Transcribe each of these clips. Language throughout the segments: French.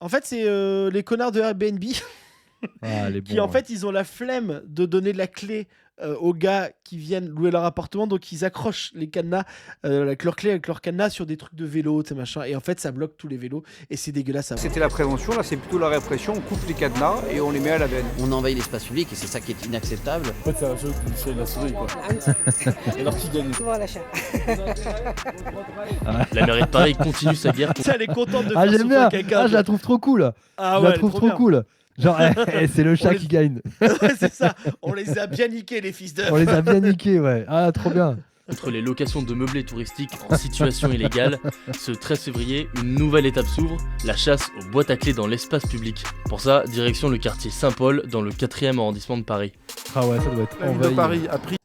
En fait, c'est les connards de Airbnb Ah, les qui, bons, en fait, ils ont la flemme de donner la clé aux gars qui viennent louer leur appartement, donc ils accrochent les cadenas avec leur clé, avec leur cadenas sur des trucs de vélo, tu sais, machin, et en fait, ça bloque tous les vélos, et c'est dégueulasse à voir. C'était la prévention, là c'est plutôt la répression, on coupe les cadenas et on les met à la benne. On envahit l'espace public et c'est ça qui est inacceptable. En fait, c'est un jeu où tu la souris, quoi. Et alors qui gagne? Souvent à l'achat. La mairie de Paris continue sa guerre. Tu sais, elle est contente de Ah, faire j'aime souffrir bien. quelqu'un. Ah, je la trouve trop cool. Ah Je ouais, la trouve trop bien. cool. Genre, c'est le chat les- qui gagne. Ouais, c'est ça, on les a bien niqués, les fils de... On les a bien niqués, ouais. Ah, trop bien. Contre les locations de meublés touristiques en situation illégale, ce 13 février, une nouvelle étape s'ouvre, la chasse aux boîtes à clés dans l'espace public. Pour ça, direction le quartier Saint-Paul, dans le 4e arrondissement de Paris. Ah ouais, ça doit être La ville de envahi. Paris a pris.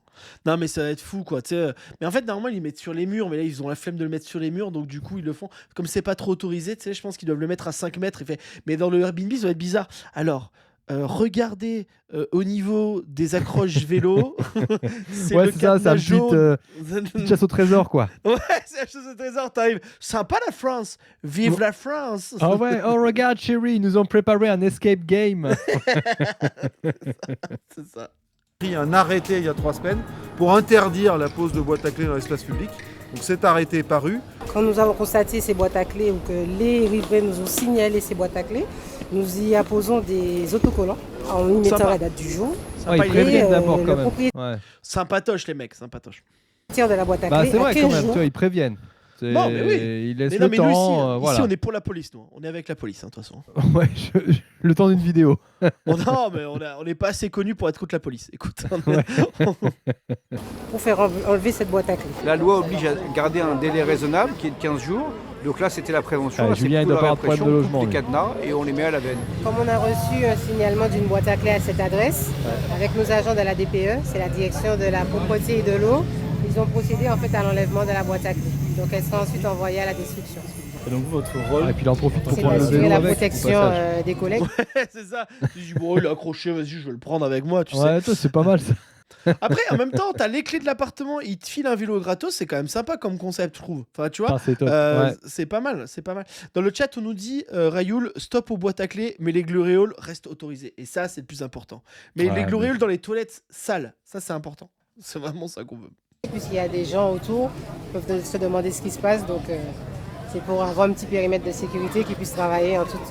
Non, mais ça va être fou, quoi, tu sais. Mais en fait, normalement, ils le mettent sur les murs, mais là, ils ont la flemme de le mettre sur les murs, donc du coup, ils le font. Comme c'est pas trop autorisé, tu sais, je pense qu'ils doivent le mettre à 5 mètres. Mais dans le Airbnb, ça va être bizarre. Alors, regardez au niveau des accroches vélo. C'est Ouais, le c'est ça, c'est cadenas un jaune. petite chasse au trésor, quoi. Ouais, c'est la chose de trésor, t'arrives. Sympa la France. Vive la France. Ah ouais, oh regarde chérie, ils nous ont préparé un escape game. C'est ça. Pris un arrêté il y a 3 semaines pour interdire la pose de boîtes à clés dans l'espace public. Donc cet arrêté est paru. Quand nous avons constaté ces boîtes à clés ou que les riverains nous ont signalé ces boîtes à clés, nous y apposons des autocollants en y mettant Sympa. la date du jour. Ouais, ils il préviennent est, d'abord le quand même. propriétaire Ouais. Sympatoche, les mecs, sympatoche. de la boîte à Bah, clés c'est à vrai 15 quand même, tu jours. vois, ils préviennent. Non, mais oui. Ils laissent Mais le non, mais nous, ici, temps. ici, Voilà. on est pour la police, nous. On est avec la police, hein, de toute façon. Ouais, le temps d'une vidéo. Non, mais on n'est pas assez connus pour être contre la police. Écoute. Pour faire enlever cette boîte à clés. La loi oblige à garder un délai raisonnable qui est de 15 jours. Donc là c'était la prévention, Ah, là c'est Julien, il plutôt doit la pas avoir de répression, problème de on coupe les logement, cadenas et on les met à la benne. Comme on a reçu un signalement d'une boîte à clés à cette adresse, avec nos agents de la DPE, c'est la direction de la propreté et de l'eau, ils ont procédé en fait à l'enlèvement de la boîte à clés. Donc elle sera ensuite envoyée à la destruction. Et donc votre rôle, Ah, et puis il en profite pour C'est prendre le d'assurer vélo la avec. au protection passage. des collègues. Ouais, c'est ça. Je dis, bon, il est accroché, vas-y, je vais le prendre avec moi, tu sais. Ouais, toi, c'est pas mal ça. Après, en même temps, t'as les clés de l'appartement, il te file un vélo gratos, c'est quand même sympa comme concept, je trouve. Enfin, tu vois, Ah, c'est top. Ouais. c'est pas mal, c'est pas mal. Dans le chat, on nous dit, Rayoul, stop aux boîtes à clés, mais les gloréoles restent autorisés. Et ça, c'est le plus important. Mais Ouais, les mais- gloréoles dans les toilettes sales, ça, c'est important. C'est vraiment ça qu'on veut. Puisqu'il y a des gens autour, ils peuvent se demander ce qui se passe. Donc c'est pour avoir un petit périmètre de sécurité qui puisse travailler en toute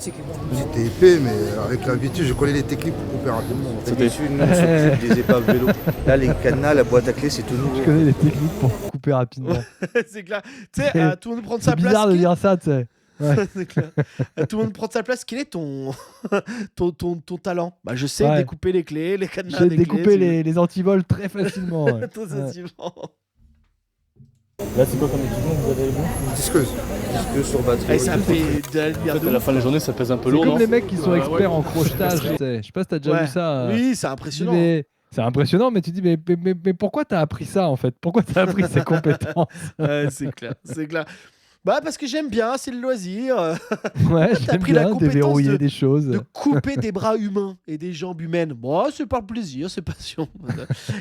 sécurité. J'étais épais, mais avec l'habitude, je connais les techniques pour couper rapidement. c'était Nous, on s'occupe des épaves vélo. Là, les cadenas, la boîte à clés, c'est tout Je nouveau. connais les techniques pour couper rapidement. C'est clair. Tu sais, à tout le monde prendre sa C'est place. bizarre de dire ça, tu sais. Ouais. C'est clair. À tout le monde prendre sa place. Quel est ton, ton talent? Bah, je sais Ouais. découper les clés, les cadenas J'ai des découpé clés. les antivols très facilement. Ouais. Très Ouais. facilement. là c'est quoi comme équipement que vous avez vous? Disqueuse. Que sur batterie. Et ça fait de la En lumière fait de à la ouf. fin de la journée ça pèse un peu C'est lourd, comme non? les mecs qui sont Ouais, experts ouais. en crochetage. Tu sais. Je sais pas si t'as déjà Ouais. vu ça. Oui, c'est Tu dis, impressionnant. c'est impressionnant, mais tu dis, mais pourquoi t'as appris ça en fait? Pourquoi t'as appris ces compétences? Ouais, c'est clair, c'est clair. Bah, parce que j'aime bien, c'est le loisir. Ouais, T'as j'aime pris la bien compétence déverrouiller des choses. De couper des bras humains et des jambes humaines. Bon, c'est par plaisir, c'est passion.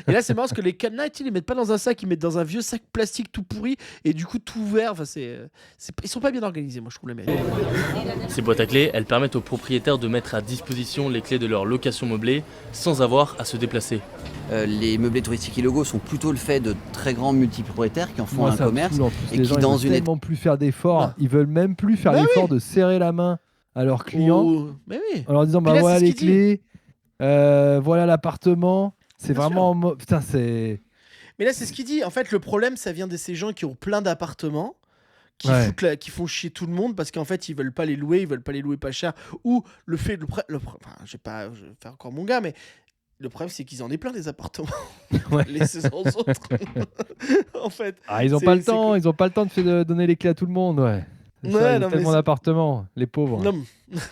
Et là, c'est marrant parce que les cadenas, ils les mettent pas dans un sac, ils mettent dans un vieux sac plastique tout pourri et du coup tout ouvert. Enfin, ils sont pas bien organisés, moi je trouve les mecs. Ces boîtes à clés, elles permettent aux propriétaires de mettre à disposition les clés de leur location meublée sans avoir à se déplacer. Les meublés touristiques illégaux sont plutôt le fait de très grands multipropriétaires qui en font Moi, un ça me commerce saoule, en plus. et Les qui gens, ils dans veulent une tellement plus faire d'efforts. Non. Ils veulent même plus faire Bah l'effort de serrer la main à leurs clients Mais oui. en leur disant Puis bah là, voilà c'est les ce qu'il dit. clés, voilà l'appartement. C'est Bien vraiment putain c'est Mais là, c'est ce qu'il dit. En fait, le problème, ça vient de ces gens qui ont plein d'appartements. Qui, Ouais. qui font chier tout le monde parce qu'en fait ils veulent pas les louer pas cher, ou le fait enfin, je vais faire encore mon gars, mais le problème c'est qu'ils en aient plein des appartements. Ouais. Laissez aux autres. En fait, ah, ils ont c'est- pas le c'est temps, cool. ils ont pas le temps de donner les clés à tout le monde, ouais. C'est Ouais, ça, ils non, ont mais tellement c'est- d'appartements, les pauvres. Non,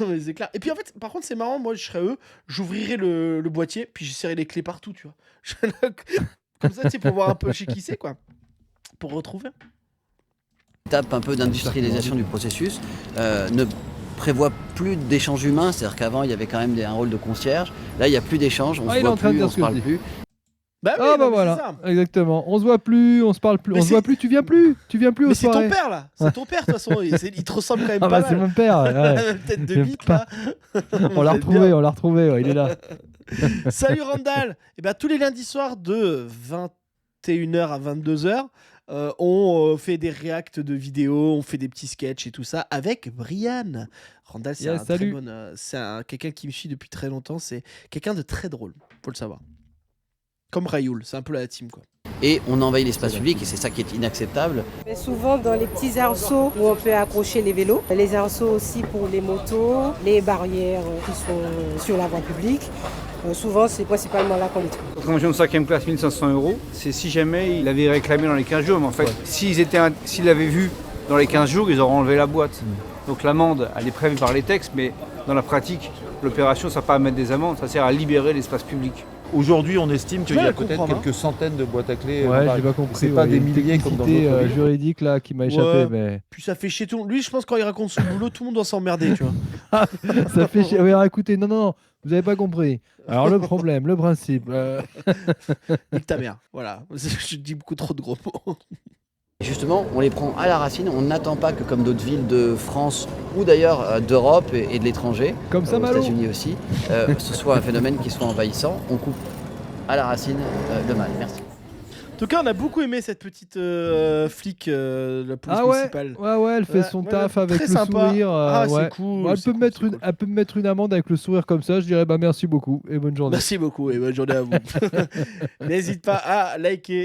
mais c'est clair. Et puis en fait, par contre, c'est marrant, moi je serais eux, j'ouvrirais le boîtier, puis j'essaierais les clés partout, tu vois. Comme ça, tu sais, pour voir un peu chez qui c'est, quoi. Pour retrouver. étape un peu d'industrialisation du processus ne prévoit plus d'échanges humains, c'est-à-dire qu'avant il y avait quand même un rôle de concierge. Là il n'y a plus d'échanges, on Ah, se il est en voit train de plus, dire on ce se que parle je dis. plus. Bah oui, Ah non, bah mais voilà, c'est ça. exactement. On se voit plus, on se parle plus, Mais on se voit c'est- plus, tu viens plus Mais aux c'est ton soirées. père là, c'est ton père de toute façon, il te ressemble quand même Ah pas bah c'est mal. mon père. ouais. La même tête de J'aime bite pas. là. On l'a retrouvé, ouais, il est là. Salut Randall. Et ben tous les lundis soirs de 21h à 22h, on fait des reacts de vidéos, on fait des petits sketchs et tout ça avec Brian. Randall, c'est Yes, un très salut. bon, quelqu'un qui me suit depuis très longtemps, c'est quelqu'un de très drôle, faut le savoir. Comme Rayoul, c'est un peu la team quoi. Et on envahit l'espace public et c'est ça qui est inacceptable. Mais souvent dans les petits arceaux où on peut accrocher les vélos, les arceaux aussi pour les motos, les barrières qui sont sur la voie publique. Souvent, c'est principalement là qu'on les trouve. Contravention de 5e classe, 1500 €. C'est si jamais il avait réclamé dans les 15 jours. Mais en fait, s'ils l'avaient vu dans les 15 jours, ils auraient enlevé la boîte. Donc l'amende, elle est prévue par les textes, mais dans la pratique, l'opération, ça ne sert pas à mettre des amendes, ça sert à libérer l'espace public. Aujourd'hui, on estime qu'il y vas a la peut-être comprendre, quelques centaines de boîtes à clés. Ouais, Paris. j'ai pas compris. C'est pas ouais, des il y a une milliers comme dans technicité, d'autres villes. juridique là qui m'a échappé, Ouais. mais Puis ça fait chier tout le monde. Lui, je pense quand il raconte son boulot, tout le monde doit s'emmerder, tu vois. ça fait chier. Ouais, alors, écoutez, non, vous avez pas compris. Alors le problème, le principe. Nique ta mère. Voilà. Je dis beaucoup trop de gros mots. Justement, on les prend à la racine, on n'attend pas que comme d'autres villes de France ou d'ailleurs d'Europe et de l'étranger, Comme ça, aux Malo. États-Unis aussi, ce soit un phénomène qui soit envahissant, on coupe à la racine le mal. Merci. En tout cas, on a beaucoup aimé cette petite flic, la police Ah ouais, municipale. ouais, elle fait Ouais, son ouais, taf avec très le sympa. sourire. Ah, ouais. c'est cool. Bon, elle c'est peut cool, c'est cool. elle peut me mettre une amende avec le sourire comme ça. Je dirais bah merci beaucoup et bonne journée. Merci beaucoup et bonne journée à vous. N'hésite pas à liker.